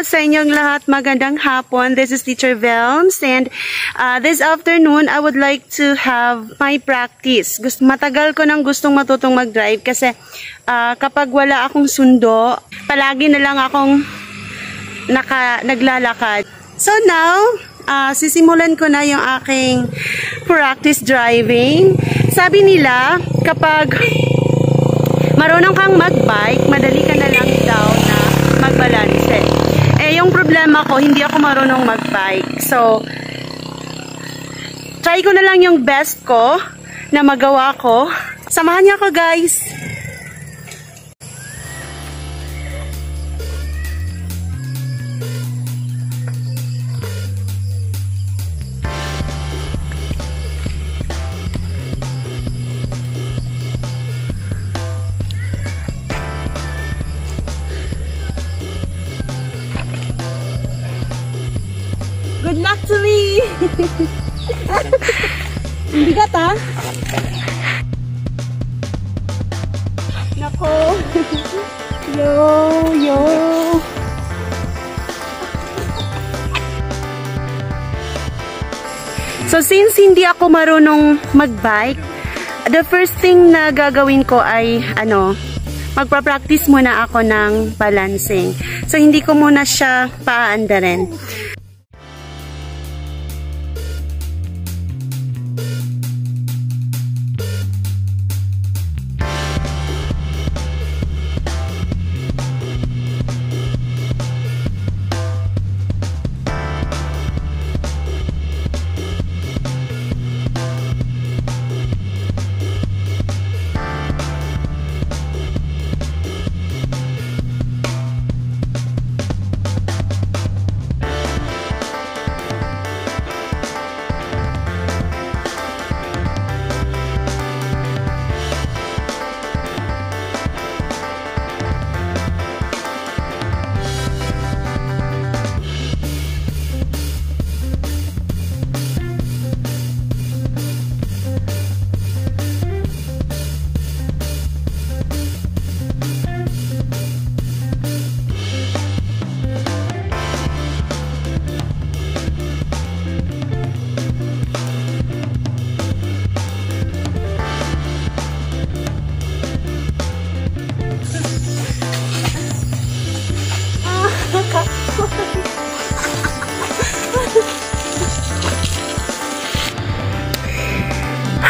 sa inyong lahat. Magandang hapon. This is Teacher Velms, and this afternoon I would like to have my practice. Matagal ko nang gustong matutong mag-drive kasi kapag wala akong sundo, palagi na lang akong naglalakad. So now, sisimulan ko na yung aking practice driving. Sabi nila, kapag marunong kang mag-bike, madali ka na lang daw na magbalanse. Eh, yung problema ko, hindi ako marunong mag-bike. So, try ko na lang yung best ko na magawa ko. Samahan niyo ako, guys. Good luck to me! Bigat ha? Nako! Yo! So since hindi ako marunong mag-bike, the first thing na gagawin ko ay magpa-practice muna ako ng balancing. So hindi ko muna siya paandarin.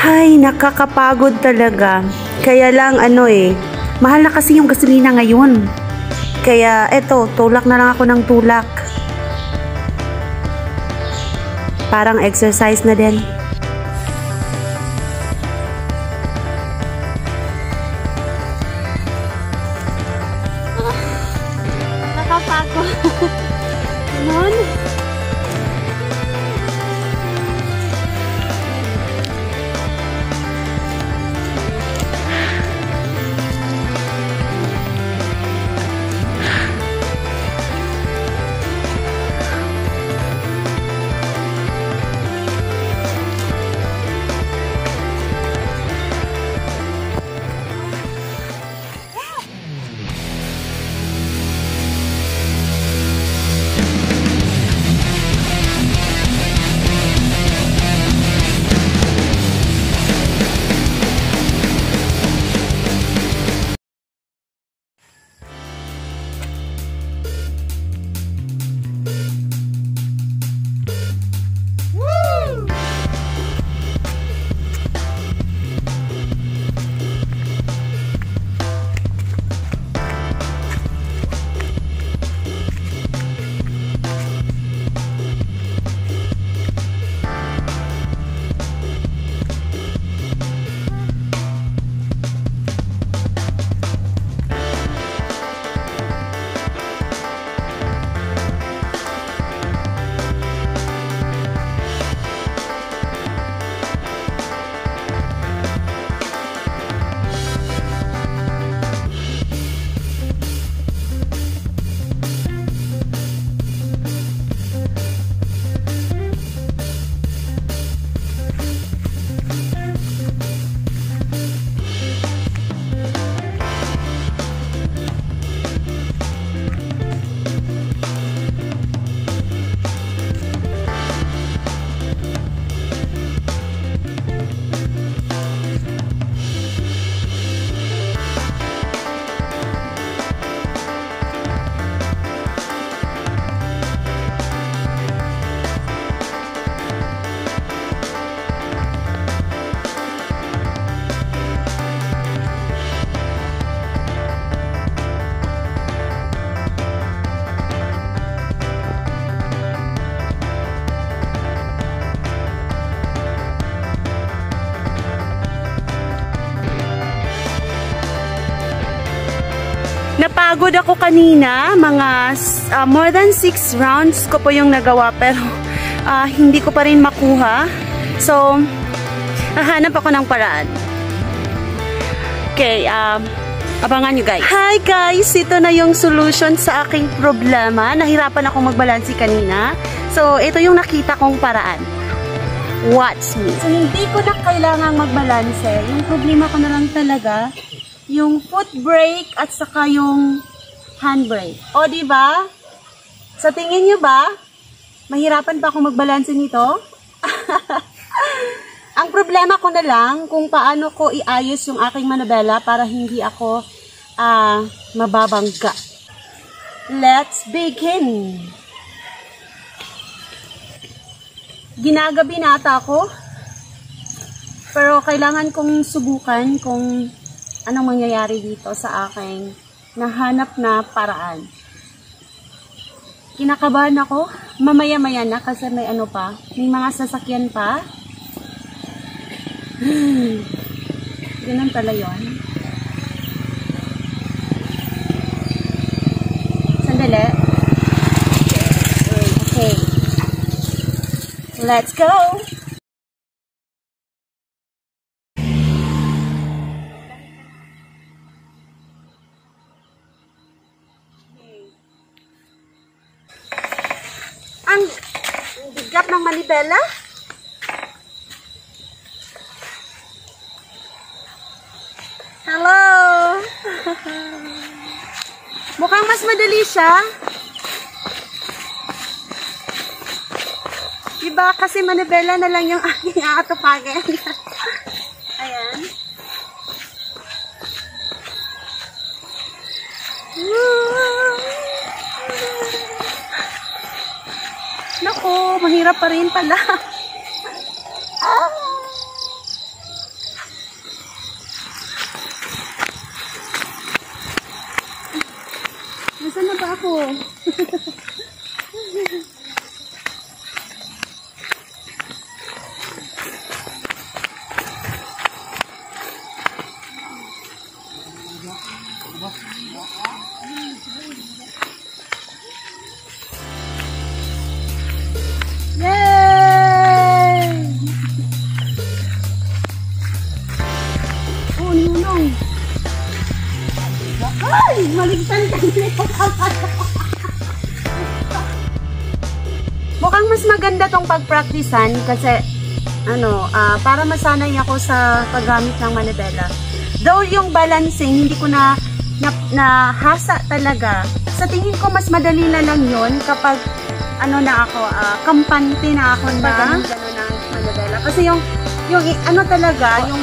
Ay, nakakapagod talaga. Kaya lang mahal na kasi yung gasolina ngayon. Kaya eto, tulak na lang ako ng tulak. Parang exercise na din. Nakapagod. Nun? Napagod ako kanina, mga more than 6 rounds ko po yung nagawa, pero hindi ko pa rin makuha. So, hahanap ako ng paraan. Okay, abangan nyo guys. Hi guys! Ito na yung solution sa aking problema. Nahirapan akong magbalansi kanina. So, ito yung nakita kong paraan. Watch me. So, hindi ko na kailangang magbalanse. Yung problema ko na lang talaga, yung foot brake at saka yung handbrake. O, diba? Sa tingin nyo ba, mahirapan pa akong magbalanse nito? Ang problema ko na lang kung paano ko iayos yung aking manabela para hindi ako mababangga. Let's begin! Ginagabi na ata ako. Pero kailangan kong subukan kung anong mangyayari dito sa aking nahanap na paraan. Kinakabahan ako. Mamaya-maya na kasi may ano pa. May mga sasakyan pa. Ganun pala yun. Sandali. Okay. Let's go! Ang bigat ng manibela. Hello! Mukhang mas madali siya. Diba? Kasi manibela na lang yung aking aatupagin. Ayan. Naku, mahirap pa rin pala. Nasaan na ba ako? Yay! Oh, nunong. Ay! Maligtan ka nito. Mukhang mas maganda tong pag-practicean kasi para masanay ako sa paggamit ng manibela. Though yung balancing, hindi ko na hasa talaga. Sa tingin ko, mas madali na lang yun kapag kampante na ako na gano'n ng manibela. Kasi yung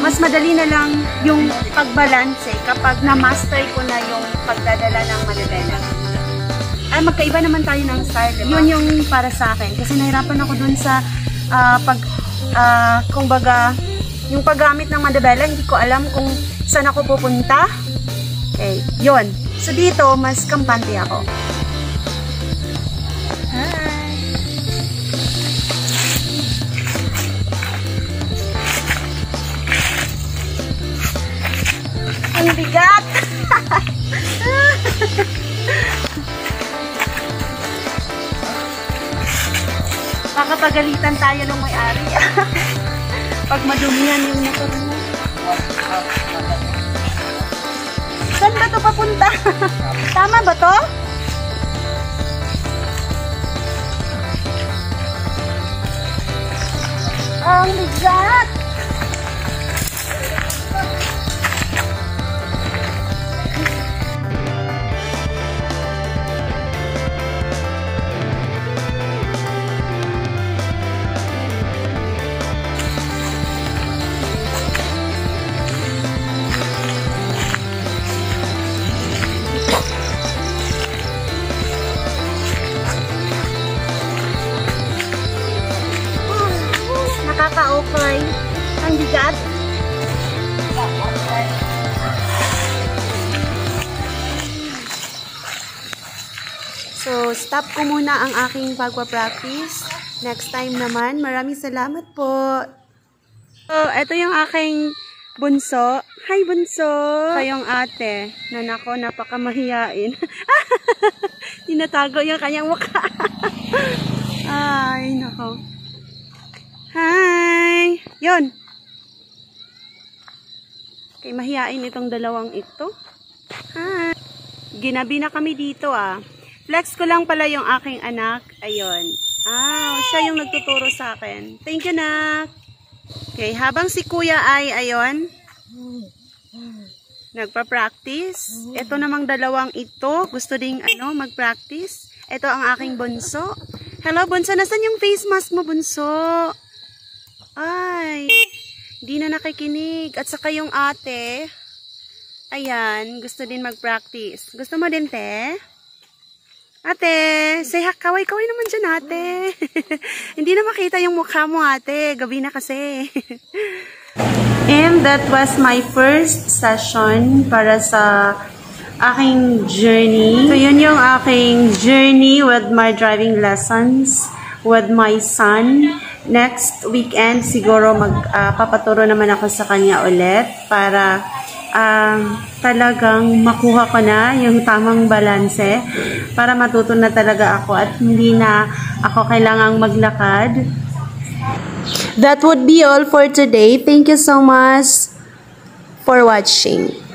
mas madali na lang yung pagbalanse kapag na-master ko na yung pagdadala ng manibela. Ay, magkaiba naman tayo ng style, diba? Yun yung para sa akin. Kasi nahirapan ako dun sa kumbaga, yung paggamit ng manibela, hindi ko alam kung saan ako pupunta. Okay, yun. So dito, mas kampante ako. Hi! Ang bigat! Makapagalitan tayo ng may-ari. Pag madumihan yung motor mo. Saan ba ito papunta? Tama ba to? Ang bigat! Nakaka-okay. Ang bigat. So, stop ko muna ang aking pagpa-practice. Next time naman, maraming salamat po. So, ito yung aking Bunso. Hi, Bunso. Kayong ate. Na nako, napakamahiyain. Tinatago yung kanyang mukha. Ay, nako. Hi. Yon. Okay, mahiyain itong dalawang ito. Hi. Ginabi na kami dito ah. Flex ko lang pala yung aking anak. Ayun. Siya yung nagtuturo sa akin. Thank you, nak. Okay, habang si kuya ay, ayun, nagpa-practice. Ito namang dalawang ito, gusto ding, mag-practice. Ito ang aking bunso. Hello, bunso. Nasaan yung face mask mo, bunso? Ay, di na nakikinig. At saka yung ate, ayan, gusto din mag-practice. Gusto mo din, te? Ate, say kaway-kaway naman dyan, ate. Hindi na makita yung mukha mo, ate. Gabi na kasi. And that was my first session para sa aking journey. So, yun yung aking journey with my driving lessons with my son. Next weekend, siguro papaturo naman ako sa kanya ulit para talagang makuha ko na yung tamang balanse para matuto na talaga ako at hindi na ako kailangang maglakad. That would be all for today. Thank you so much for watching.